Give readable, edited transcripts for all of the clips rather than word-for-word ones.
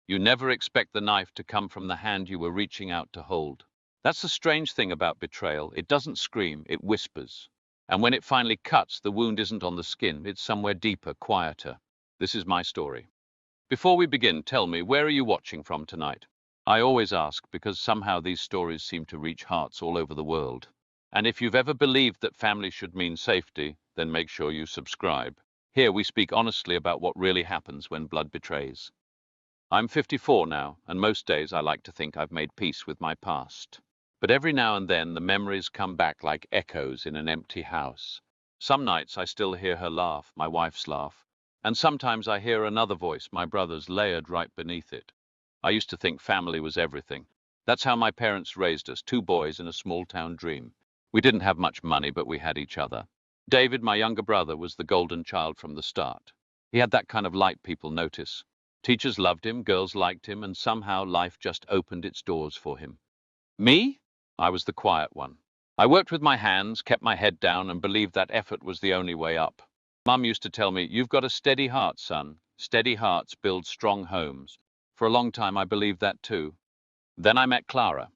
You never expect the knife to come from the hand you were reaching out to hold. That's the strange thing about betrayal. It doesn't scream, it whispers. And when it finally cuts, the wound isn't on the skin, it's somewhere deeper, quieter. This is my story. Before we begin, tell me, where are you watching from tonight? I always ask because somehow these stories seem to reach hearts all over the world. And if you've ever believed that family should mean safety, then make sure you subscribe. Here we speak honestly about what really happens when blood betrays. I'm 54 now, and most days I like to think I've made peace with my past. But every now and then the memories come back like echoes in an empty house. Some nights I still hear her laugh, my wife's laugh, and sometimes I hear another voice, my brother's, layered right beneath it. I used to think family was everything. That's how my parents raised us, two boys in a small town dream. We didn't have much money, but we had each other. David, my younger brother, was the golden child from the start. He had that kind of light people notice. Teachers loved him, girls liked him, and somehow life just opened its doors for him. Me? I was the quiet one. I worked with my hands, kept my head down, and believed that effort was the only way up. Mum used to tell me, "You've got a steady heart, son. Steady hearts build strong homes." For a long time, I believed that too. Then I met Clara.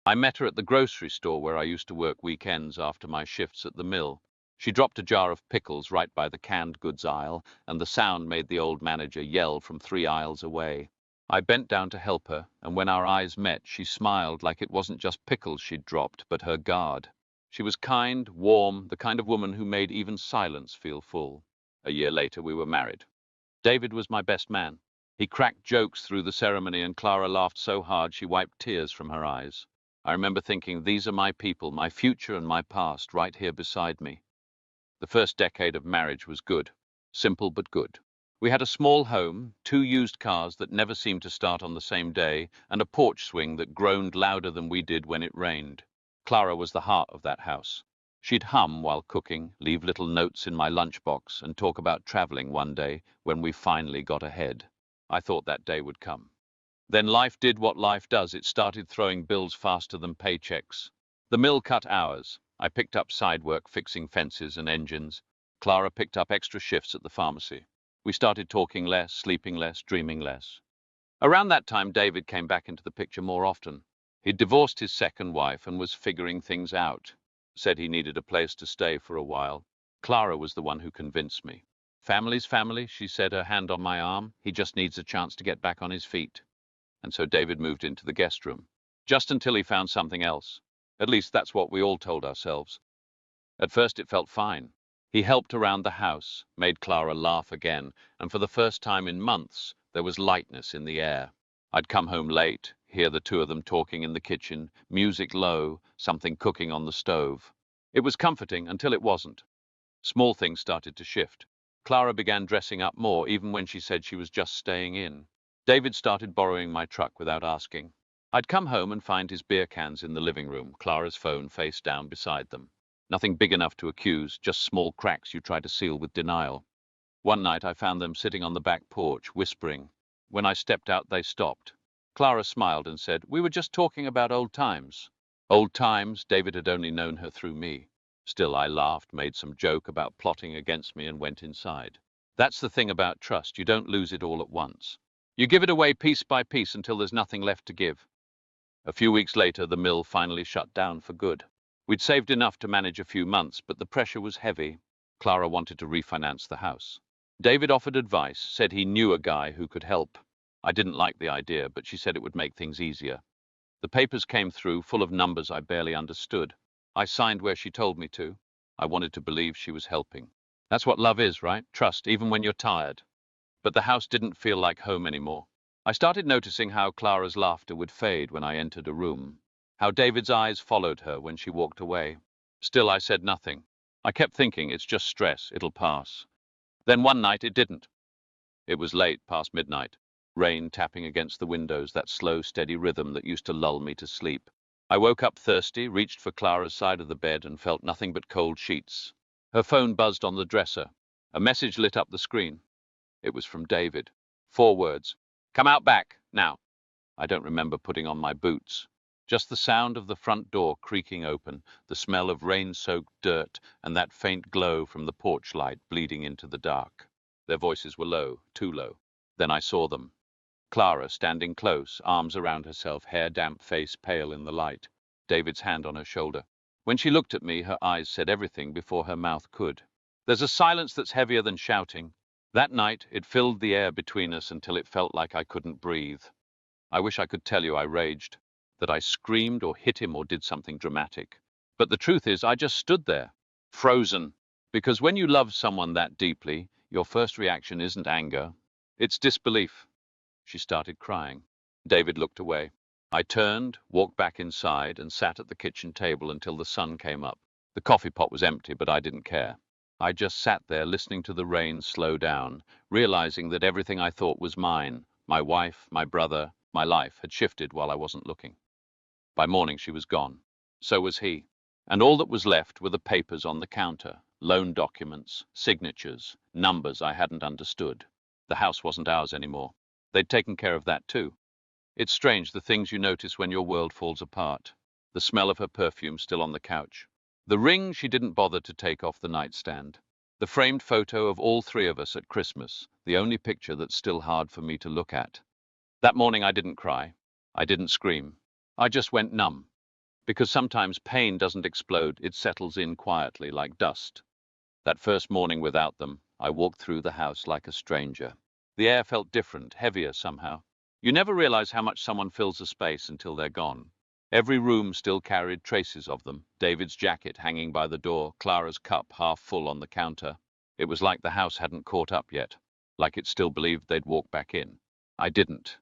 I met her at the grocery store where I used to work weekends after my shifts at the mill. She dropped a jar of pickles right by the canned goods aisle, and the sound made the old manager yell from 3 aisles away. I bent down to help her, and when our eyes met, she smiled like it wasn't just pickles she'd dropped, but her guard. She was kind, warm, the kind of woman who made even silence feel full. A year later, we were married. David was my best man. He cracked jokes through the ceremony, and Clara laughed so hard she wiped tears from her eyes. I remember thinking, these are my people, my future and my past, right here beside me. The first decade of marriage was good. Simple but good. We had a small home, 2 used cars that never seemed to start on the same day, and a porch swing that groaned louder than we did when it rained. Clara was the heart of that house. She'd hum while cooking, leave little notes in my lunchbox, and talk about traveling one day when we finally got ahead. I thought that day would come. Then life did what life does. It started throwing bills faster than paychecks. The mill cut hours. I picked up side work fixing fences and engines. Clara picked up extra shifts at the pharmacy. We started talking less, sleeping less, dreaming less. Around that time, David came back into the picture more often. He'd divorced his second wife and was figuring things out. Said he needed a place to stay for a while. Clara was the one who convinced me. Family's family, she said, her hand on my arm. He just needs a chance to get back on his feet. And so David moved into the guest room. Just until he found something else. At least that's what we all told ourselves. At first it felt fine. He helped around the house, made Clara laugh again, and for the first time in months, there was lightness in the air. I'd come home late, hear the two of them talking in the kitchen, music low, something cooking on the stove. It was comforting until it wasn't. Small things started to shift. Clara began dressing up more, even when she said she was just staying in. David started borrowing my truck without asking. I'd come home and find his beer cans in the living room, Clara's phone face down beside them. Nothing big enough to accuse, just small cracks you try to seal with denial. One night I found them sitting on the back porch, whispering. When I stepped out, they stopped. Clara smiled and said, "We were just talking about old times." Old times? David had only known her through me. Still, I laughed, made some joke about plotting against me, and went inside. That's the thing about trust. You don't lose it all at once. You give it away piece by piece until there's nothing left to give. A few weeks later, the mill finally shut down for good. We'd saved enough to manage a few months, but the pressure was heavy. Clara wanted to refinance the house. David offered advice, said he knew a guy who could help. I didn't like the idea, but she said it would make things easier. The papers came through, full of numbers I barely understood. I signed where she told me to. I wanted to believe she was helping. That's what love is, right? Trust, even when you're tired. But the house didn't feel like home anymore. I started noticing how Clara's laughter would fade when I entered a room, how David's eyes followed her when she walked away. Still, I said nothing. I kept thinking, it's just stress, it'll pass. Then one night it didn't. It was late, past midnight. Rain tapping against the windows, that slow, steady rhythm that used to lull me to sleep. I woke up thirsty, reached for Clara's side of the bed, and felt nothing but cold sheets. Her phone buzzed on the dresser. A message lit up the screen. It was from David. 4 words. "Come out back, now." I don't remember putting on my boots. Just the sound of the front door creaking open, the smell of rain-soaked dirt, and that faint glow from the porch light bleeding into the dark. Their voices were low, too low. Then I saw them. Clara standing close, arms around herself, hair damp, face pale in the light, David's hand on her shoulder. When she looked at me, her eyes said everything before her mouth could. There's a silence that's heavier than shouting. That night, it filled the air between us until it felt like I couldn't breathe. I wish I could tell you I raged, that I screamed or hit him or did something dramatic. But the truth is, I just stood there, frozen. Because when you love someone that deeply, your first reaction isn't anger, it's disbelief. She started crying. David looked away. I turned, walked back inside, and sat at the kitchen table until the sun came up. The coffee pot was empty, but I didn't care. I just sat there listening to the rain slow down, realizing that everything I thought was mine, my wife, my brother, my life, had shifted while I wasn't looking. By morning she was gone. So was he. And all that was left were the papers on the counter, loan documents, signatures, numbers I hadn't understood. The house wasn't ours anymore. They'd taken care of that too. It's strange, the things you notice when your world falls apart. The smell of her perfume still on the couch. The ring she didn't bother to take off the nightstand. The framed photo of all three of us at Christmas, the only picture that's still hard for me to look at. That morning I didn't cry. I didn't scream. I just went numb. Because sometimes pain doesn't explode, it settles in quietly like dust. That first morning without them, I walked through the house like a stranger. The air felt different, heavier somehow. You never realize how much someone fills a space until they're gone. Every room still carried traces of them. David's jacket hanging by the door, Clara's cup half full on the counter. It was like the house hadn't caught up yet, like it still believed they'd walk back in. I didn't.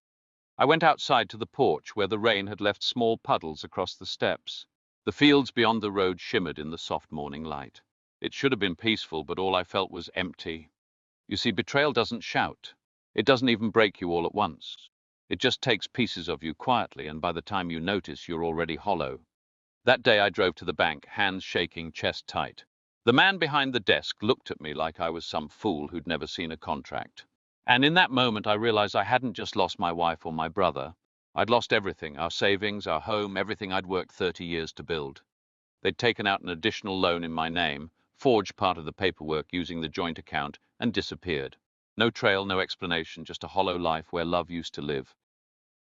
I went outside to the porch where the rain had left small puddles across the steps. The fields beyond the road shimmered in the soft morning light. It should have been peaceful, but all I felt was empty. You see, betrayal doesn't shout. It doesn't even break you all at once. It just takes pieces of you quietly, and by the time you notice, you're already hollow. That day I drove to the bank, hands shaking, chest tight. The man behind the desk looked at me like I was some fool who'd never seen a contract. And in that moment, I realized I hadn't just lost my wife or my brother. I'd lost everything, our savings, our home, everything I'd worked 30 years to build. They'd taken out an additional loan in my name, forged part of the paperwork using the joint account, and disappeared. No trail, no explanation, just a hollow life where love used to live.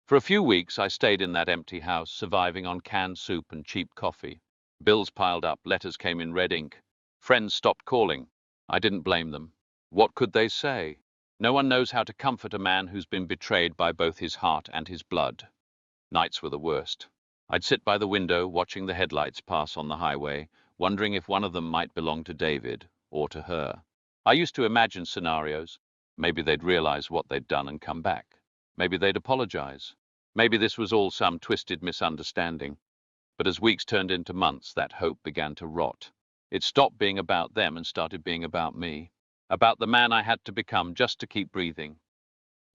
For a few weeks, I stayed in that empty house, surviving on canned soup and cheap coffee. Bills piled up, letters came in red ink. Friends stopped calling. I didn't blame them. What could they say? No one knows how to comfort a man who's been betrayed by both his heart and his blood. Nights were the worst. I'd sit by the window, watching the headlights pass on the highway, wondering if one of them might belong to David or to her. I used to imagine scenarios. Maybe they'd realize what they'd done and come back. Maybe they'd apologize. Maybe this was all some twisted misunderstanding. But as weeks turned into months, that hope began to rot. It stopped being about them and started being about me. About the man I had to become just to keep breathing.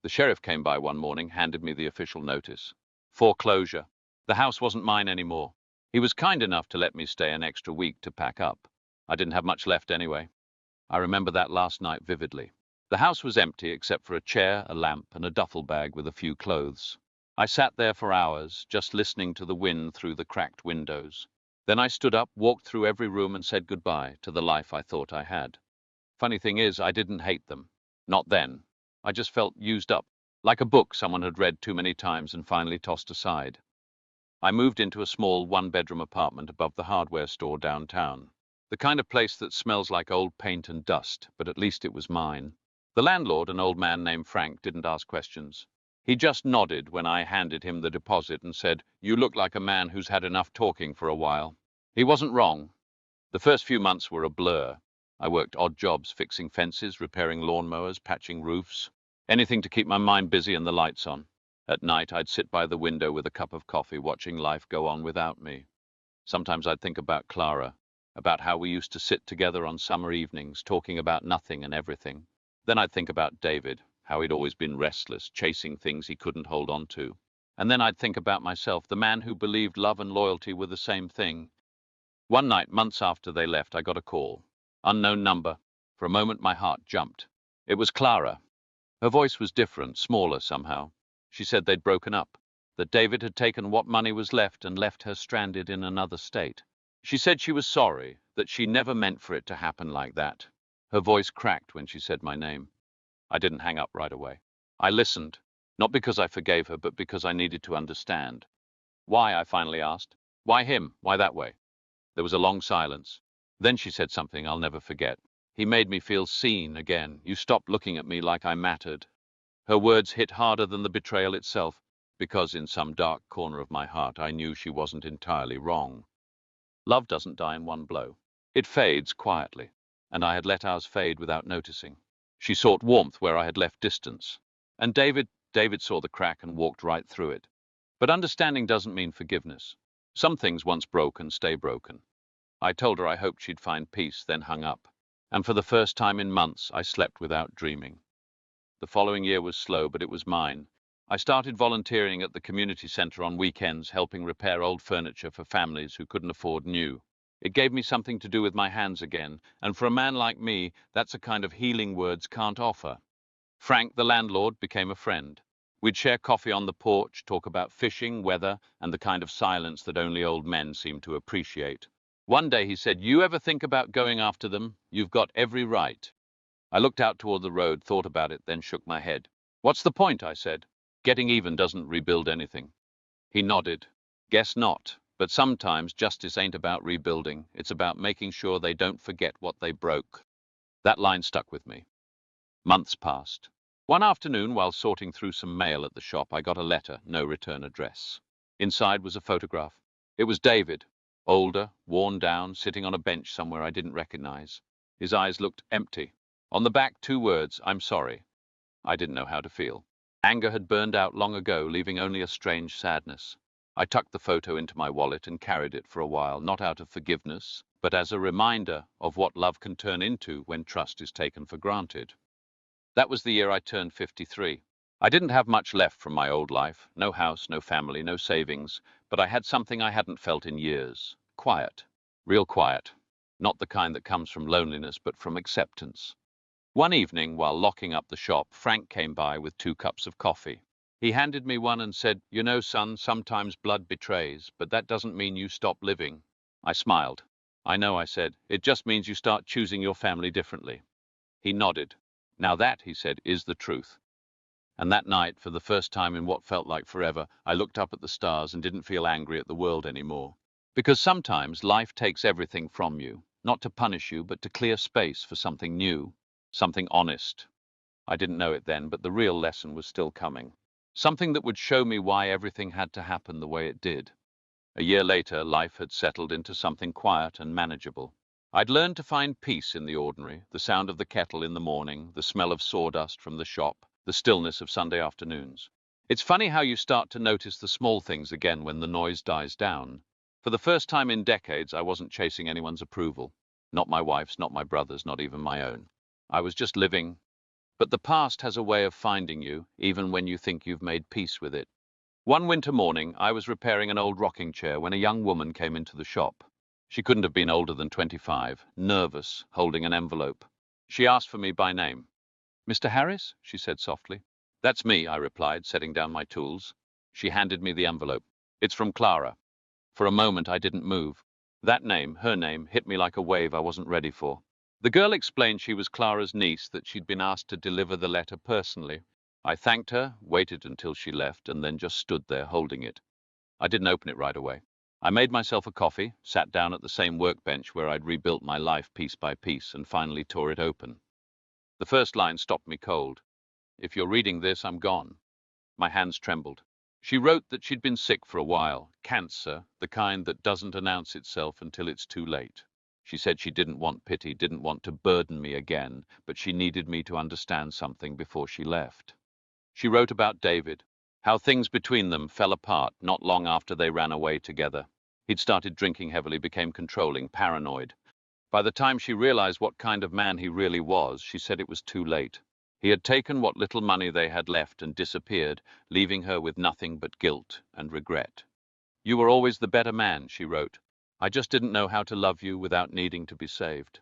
The sheriff came by one morning, handed me the official notice. Foreclosure. The house wasn't mine anymore. He was kind enough to let me stay an extra week to pack up. I didn't have much left anyway. I remember that last night vividly. The house was empty except for a chair, a lamp, and a duffel bag with a few clothes. I sat there for hours, just listening to the wind through the cracked windows. Then I stood up, walked through every room, and said goodbye to the life I thought I had. Funny thing is, I didn't hate them. Not then. I just felt used up, like a book someone had read too many times and finally tossed aside. I moved into a small one-bedroom apartment above the hardware store downtown. The kind of place that smells like old paint and dust, but at least it was mine. The landlord, an old man named Frank, didn't ask questions. He just nodded when I handed him the deposit and said, "You look like a man who's had enough talking for a while." He wasn't wrong. The first few months were a blur. I worked odd jobs, fixing fences, repairing lawnmowers, patching roofs. Anything to keep my mind busy and the lights on. At night, I'd sit by the window with a cup of coffee, watching life go on without me. Sometimes I'd think about Clara, about how we used to sit together on summer evenings, talking about nothing and everything. Then I'd think about David, how he'd always been restless, chasing things he couldn't hold on to. And then I'd think about myself, the man who believed love and loyalty were the same thing. One night, months after they left, I got a call. Unknown number. For a moment, my heart jumped. It was Clara. Her voice was different, smaller somehow. She said they'd broken up, that David had taken what money was left and left her stranded in another state. She said she was sorry, that she never meant for it to happen like that. Her voice cracked when she said my name. I didn't hang up right away. I listened. Not because I forgave her, but because I needed to understand. Why, I finally asked. Why him? Why that way? There was a long silence. Then she said something I'll never forget. He made me feel seen again. You stopped looking at me like I mattered. Her words hit harder than the betrayal itself, because in some dark corner of my heart I knew she wasn't entirely wrong. Love doesn't die in one blow. It fades quietly, and I had let ours fade without noticing. She sought warmth where I had left distance. And David saw the crack and walked right through it. But understanding doesn't mean forgiveness. Some things once broken stay broken. I told her I hoped she'd find peace, then hung up. And for the first time in months, I slept without dreaming. The following year was slow, but it was mine. I started volunteering at the community center on weekends, helping repair old furniture for families who couldn't afford new. It gave me something to do with my hands again, and for a man like me, that's a kind of healing words can't offer. Frank, the landlord, became a friend. We'd share coffee on the porch, talk about fishing, weather, and the kind of silence that only old men seem to appreciate. One day he said, "You ever think about going after them? You've got every right." I looked out toward the road, thought about it, then shook my head. "What's the point?" I said. "Getting even doesn't rebuild anything." He nodded. "Guess not. But sometimes justice ain't about rebuilding. It's about making sure they don't forget what they broke." That line stuck with me. Months passed. One afternoon, while sorting through some mail at the shop, I got a letter, no return address. Inside was a photograph. It was David, older, worn down, sitting on a bench somewhere I didn't recognize. His eyes looked empty. On the back, 2 words, "I'm sorry." I didn't know how to feel. Anger had burned out long ago, leaving only a strange sadness. I tucked the photo into my wallet and carried it for a while, not out of forgiveness, but as a reminder of what love can turn into when trust is taken for granted. That was the year I turned 53. I didn't have much left from my old life. No house, no family, no savings. But I had something I hadn't felt in years. Quiet. Real quiet. Not the kind that comes from loneliness, but from acceptance. One evening, while locking up the shop, Frank came by with 2 cups of coffee. He handed me one and said, "You know, son, sometimes blood betrays, but that doesn't mean you stop living." I smiled. "I know," I said. "It just means you start choosing your family differently." He nodded. "Now that," he said, "is the truth." And that night, for the first time in what felt like forever, I looked up at the stars and didn't feel angry at the world anymore. Because sometimes life takes everything from you, not to punish you, but to clear space for something new, something honest. I didn't know it then, but the real lesson was still coming. Something that would show me why everything had to happen the way it did. A year later, life had settled into something quiet and manageable. I'd learned to find peace in the ordinary, the sound of the kettle in the morning, the smell of sawdust from the shop, the stillness of Sunday afternoons. It's funny how you start to notice the small things again when the noise dies down. For the first time in decades, I wasn't chasing anyone's approval. Not my wife's, not my brother's, not even my own. I was just living. But the past has a way of finding you, even when you think you've made peace with it. One winter morning, I was repairing an old rocking chair when a young woman came into the shop. She couldn't have been older than 25, nervous, holding an envelope. She asked for me by name. "Mr. Harris?" she said softly. "That's me," I replied, setting down my tools. She handed me the envelope. "It's from Clara." For a moment, I didn't move. That name, her name, hit me like a wave I wasn't ready for. The girl explained she was Clara's niece, that she'd been asked to deliver the letter personally. I thanked her, waited until she left, and then just stood there holding it. I didn't open it right away. I made myself a coffee, sat down at the same workbench where I'd rebuilt my life piece by piece, and finally tore it open. The first line stopped me cold. "If you're reading this, I'm gone." My hands trembled. She wrote that she'd been sick for a while, cancer, the kind that doesn't announce itself until it's too late. She said she didn't want pity, didn't want to burden me again, but she needed me to understand something before she left. She wrote about David, how things between them fell apart not long after they ran away together. He'd started drinking heavily, became controlling, paranoid. By the time she realized what kind of man he really was, she said it was too late. He had taken what little money they had left and disappeared, leaving her with nothing but guilt and regret. "You were always the better man," she wrote. "I just didn't know how to love you without needing to be saved."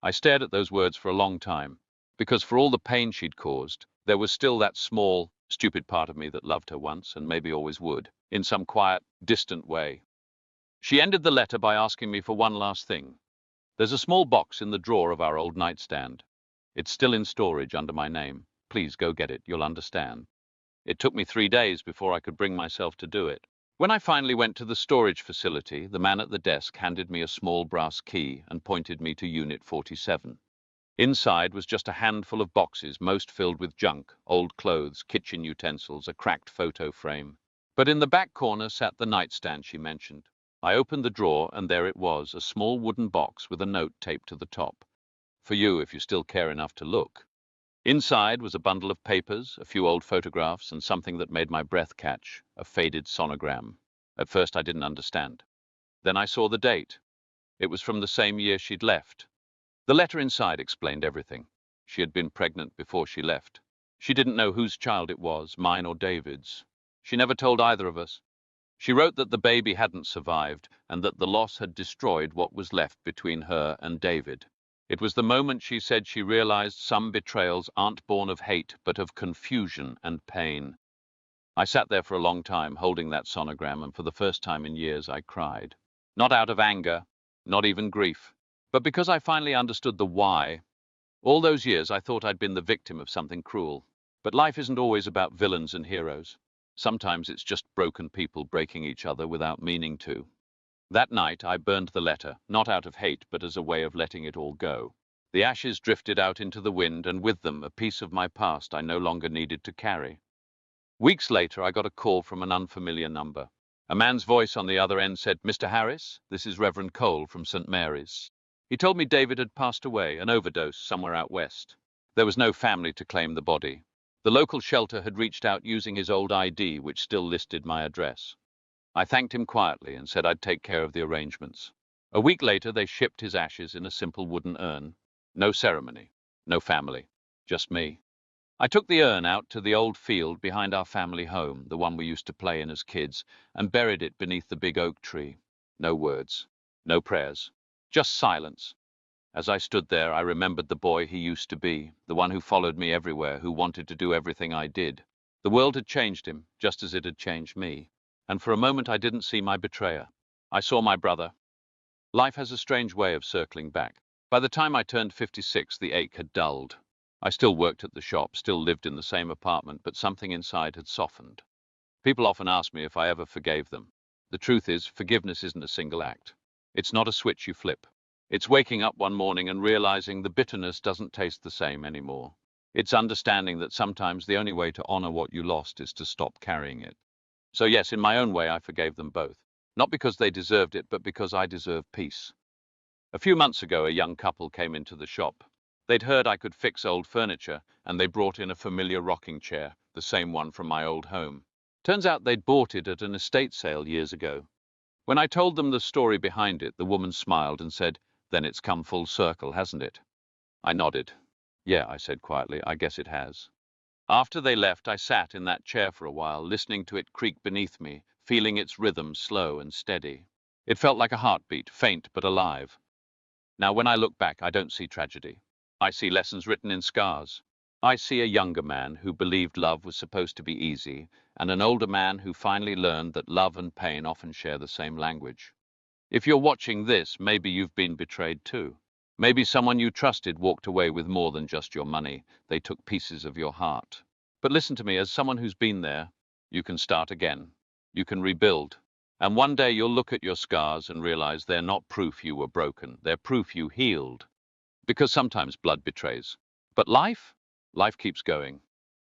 I stared at those words for a long time, because for all the pain she'd caused, there was still that small, stupid part of me that loved her once and maybe always would, in some quiet, distant way. She ended the letter by asking me for one last thing. "There's a small box in the drawer of our old nightstand. It's still in storage under my name. Please go get it, you'll understand." It took me 3 days before I could bring myself to do it. When I finally went to the storage facility, the man at the desk handed me a small brass key and pointed me to Unit 47. Inside was just a handful of boxes, most filled with junk, old clothes, kitchen utensils, a cracked photo frame. But in the back corner sat the nightstand she mentioned. I opened the drawer, and there it was, a small wooden box with a note taped to the top. For you, if you still care enough to look. Inside was a bundle of papers, a few old photographs, and something that made my breath catch, a faded sonogram. At first I didn't understand. Then I saw the date. It was from the same year she'd left. The letter inside explained everything. She had been pregnant before she left. She didn't know whose child it was, mine or David's. She never told either of us. She wrote that the baby hadn't survived and that the loss had destroyed what was left between her and David. It was the moment she said she realized some betrayals aren't born of hate, but of confusion and pain. I sat there for a long time holding that sonogram, and for the first time in years I cried. Not out of anger, not even grief, but because I finally understood the why. All those years I thought I'd been the victim of something cruel. But life isn't always about villains and heroes. Sometimes it's just broken people breaking each other without meaning to. That night I burned the letter, not out of hate, but as a way of letting it all go. The ashes drifted out into the wind, and with them a piece of my past I no longer needed to carry. Weeks later I got a call from an unfamiliar number. A man's voice on the other end said, "Mr. Harris, this is Reverend Cole from St. Mary's." He told me David had passed away, an overdose somewhere out west. There was no family to claim the body. The local shelter had reached out using his old ID, which still listed my address. I thanked him quietly and said I'd take care of the arrangements. A week later, they shipped his ashes in a simple wooden urn. No ceremony, no family, just me. I took the urn out to the old field behind our family home, the one we used to play in as kids, and buried it beneath the big oak tree. No words, no prayers, just silence. As I stood there, I remembered the boy he used to be, the one who followed me everywhere, who wanted to do everything I did. The world had changed him, just as it had changed me. And for a moment I didn't see my betrayer. I saw my brother. Life has a strange way of circling back. By the time I turned 56, the ache had dulled. I still worked at the shop, still lived in the same apartment, but something inside had softened. People often ask me if I ever forgave them. The truth is, forgiveness isn't a single act. It's not a switch you flip. It's waking up one morning and realizing the bitterness doesn't taste the same anymore. It's understanding that sometimes the only way to honor what you lost is to stop carrying it. So yes, in my own way, I forgave them both. Not because they deserved it, but because I deserve peace. A few months ago, a young couple came into the shop. They'd heard I could fix old furniture, and they brought in a familiar rocking chair, the same one from my old home. Turns out they'd bought it at an estate sale years ago. When I told them the story behind it, the woman smiled and said, "Then it's come full circle, hasn't it?" I nodded. "Yeah," I said quietly, "I guess it has." After they left, I sat in that chair for a while, listening to it creak beneath me, feeling its rhythm slow and steady. It felt like a heartbeat, faint but alive. Now, when I look back, I don't see tragedy. I see lessons written in scars. I see a younger man who believed love was supposed to be easy, and an older man who finally learned that love and pain often share the same language. If you're watching this, maybe you've been betrayed too. Maybe someone you trusted walked away with more than just your money. They took pieces of your heart. But listen to me, as someone who's been there, you can start again. You can rebuild. And one day you'll look at your scars and realize they're not proof you were broken. They're proof you healed. Because sometimes blood betrays. But life? Life keeps going.